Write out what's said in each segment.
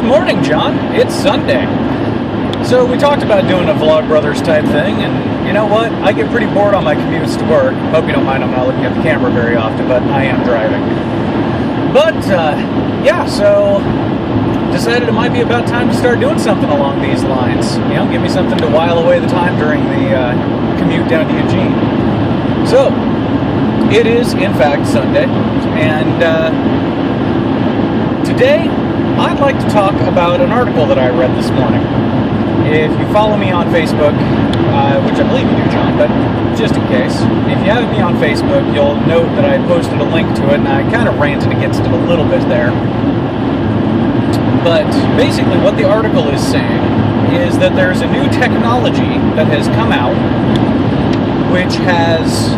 morning, John. It's Sunday. So we talked about doing a Vlogbrothers type thing, and you know what? I get pretty bored on my commutes to work. Hope you don't mind I'm not looking at the camera very often, but I am driving. But, yeah, so decided it might be about time to start doing something along these lines. You know, give me something to while away the time during the commute down to Eugene. So, it is, in fact, Sunday, and today I'd like to talk about an article that I read this morning. If you follow me on Facebook, which I believe you do, John, but just in case, if you have me on Facebook, you'll note that I posted a link to it, and I kind of ranted against it a little bit there. But basically what the article is saying is that there's a new technology that has come out which has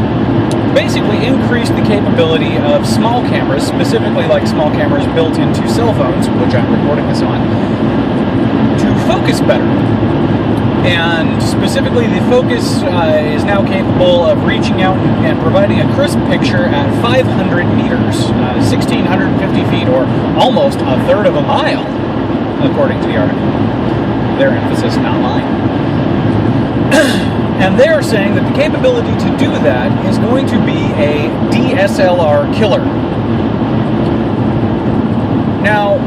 basically increased the capability of small cameras, specifically like small cameras built into cell phones, which I'm recording this on, to focus better. And specifically, the focus is now capable of reaching out and providing a crisp picture at 500 meters, 1,650 feet, or almost a third of a mile, according to the article. Their emphasis, not mine. And they are saying that the capability to do that is going to be a DSLR killer. Now,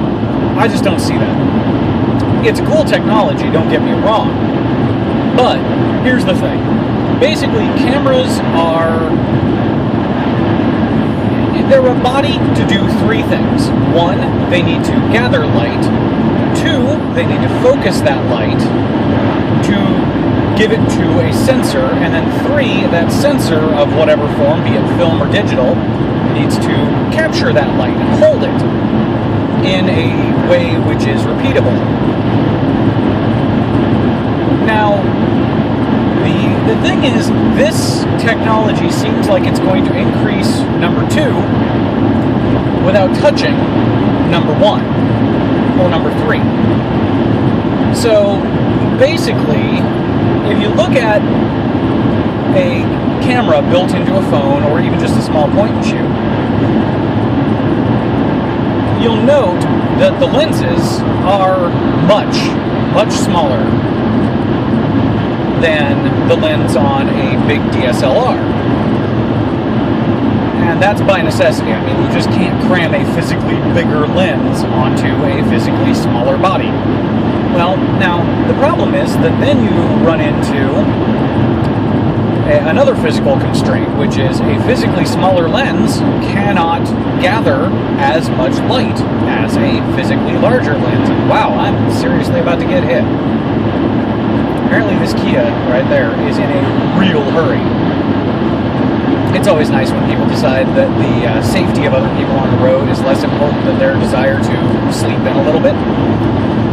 I just don't see that. It's a cool technology, don't get me wrong. But, here's the thing. Basically, cameras they're a body to do three things. One, they need to gather light. Two, they need to focus that light to give it to a sensor. And then three, that sensor of whatever form, be it film or digital, needs to capture that light and hold it in a way which is repeatable. Now, the thing is, this technology seems like it's going to increase number two without touching number one or number three. So, basically, if you look at a camera built into a phone or even just a small point and shoot, you'll note that the lenses are much smaller than the lens on a big DSLR. And that's by necessity. I mean, you just can't cram a physically bigger lens onto a physically smaller body. Well, now, the problem is that then you run into another physical constraint, which is a physically smaller lens cannot gather as much light as a physically larger lens. And wow, I'm seriously about to get hit. Apparently this Kia right there is in a real hurry. It's always nice when people decide that the safety of other people on the road is less important than their desire to sleep in a little bit.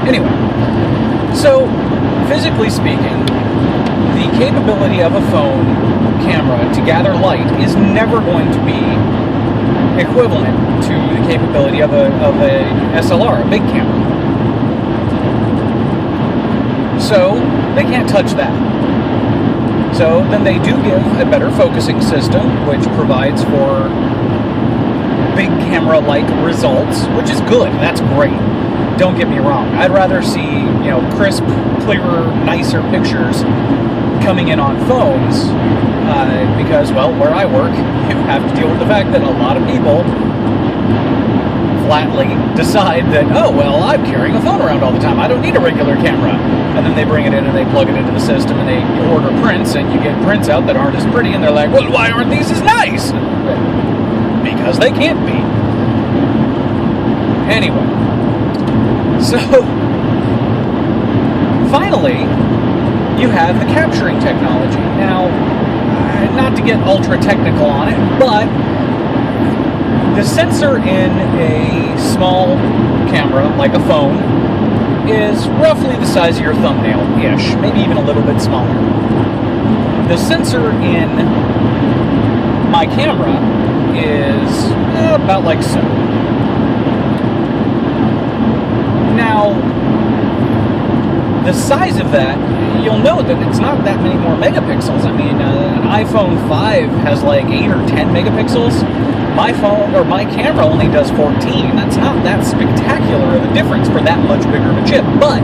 Anyway, so physically speaking, the capability of a phone camera to gather light is never going to be equivalent to the capability of a SLR, a big camera. So they can't touch that. So then they do give a better focusing system, which provides for big camera-like results, which is good. That's great. Don't get me wrong. I'd rather see, crisp, clearer, nicer pictures coming in on phones because, well, where I work, you have to deal with the fact that a lot of people flatly decide that, oh, well, I'm carrying a phone around all the time. I don't need a regular camera. And then they bring it in and they plug it into the system and they order prints and you get prints out that aren't as pretty and they're like, well, why aren't these as nice? Because they can't be. Anyway. So, finally, you have the capturing technology. Now, not to get ultra technical on it, but the sensor in a small camera, like a phone, is roughly the size of your thumbnail-ish, maybe even a little bit smaller. The sensor in my camera is about like so. Now, the size of that, you'll know that it's not that many more megapixels. I mean, an iPhone 5 has like 8 or 10 megapixels. My phone, or my camera, only does 14. That's not that spectacular of a difference for that much bigger of a chip. But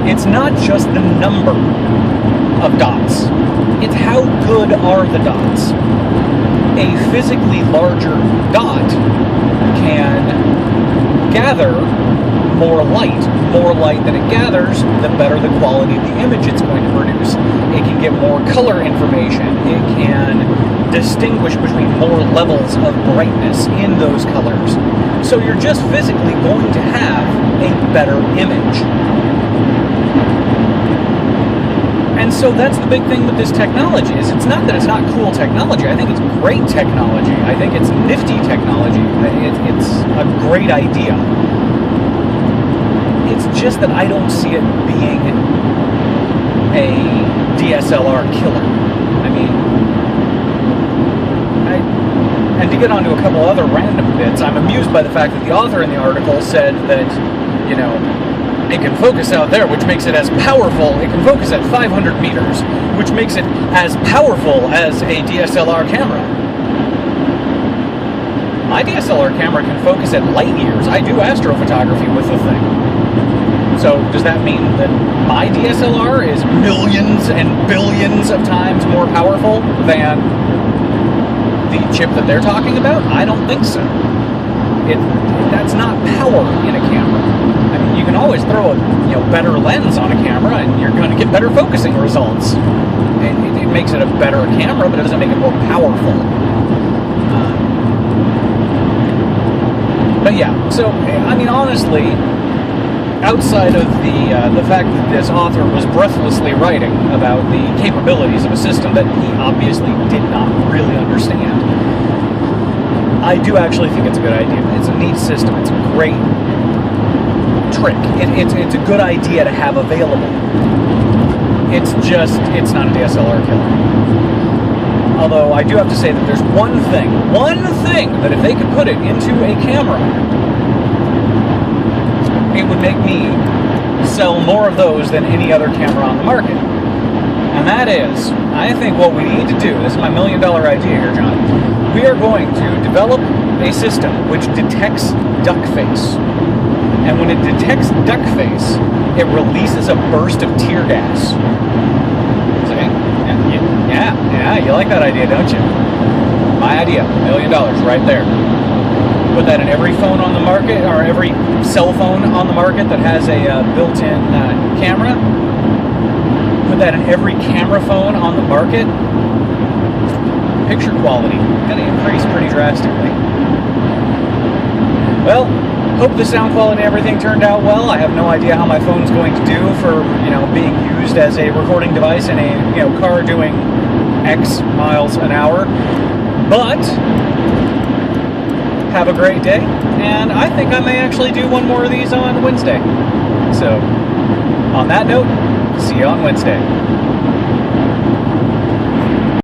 it's not just the number of dots. It's how good are the dots. A physically larger dot can gather more light. More light that it gathers, the better the quality of the image it's going to produce. It can get more color information. It can distinguish between more levels of brightness in those colors. So you're just physically going to have a better image. And so that's the big thing with this technology, is it's not that it's not cool technology. I think it's great technology. I think it's nifty technology. It's a great idea. It's just that I don't see it being a DSLR killer. I mean, and to get onto a couple other random bits, I'm amused by the fact that the author in the article said that, you know, it can focus out there, which makes it as powerful. It can focus at 500 meters, which makes it as powerful as a DSLR camera. My DSLR camera can focus at light years. I do astrophotography with the thing. So does that mean that my DSLR is millions and billions of times more powerful than the chip that they're talking about? I don't think so. That's not power in a camera. I mean, you can always throw a better lens on a camera and you're going to get better focusing results. It makes it a better camera, but it doesn't make it more powerful. But yeah, so, I mean, honestly, outside of the fact that this author was breathlessly writing about the capabilities of a system that he obviously did not really understand, I do actually think it's a good idea. It's a neat system. It's a great trick. It's a good idea to have available. It's not a DSLR killer. Although I do have to say that there's one thing that if they could put it into a camera, it would make me sell more of those than any other camera on the market. And that is, I think what we need to do, this is my $1 million idea here, John, we are going to develop a system which detects duck face. And when it detects duck face, it releases a burst of tear gas. See? Yeah, you like that idea, don't you? My idea, $1 million, right there. Put that in every phone on the market, or every cell phone on the market that has a built-in camera. Put that in every camera phone on the market. Picture quality going to increase pretty drastically. Well, hope the sound quality and everything turned out well. I have no idea how my phone's going to do for, being used as a recording device in a, car doing X miles an hour. But have a great day, and I think I may actually do one more of these on Wednesday. So, on that note, see you on Wednesday.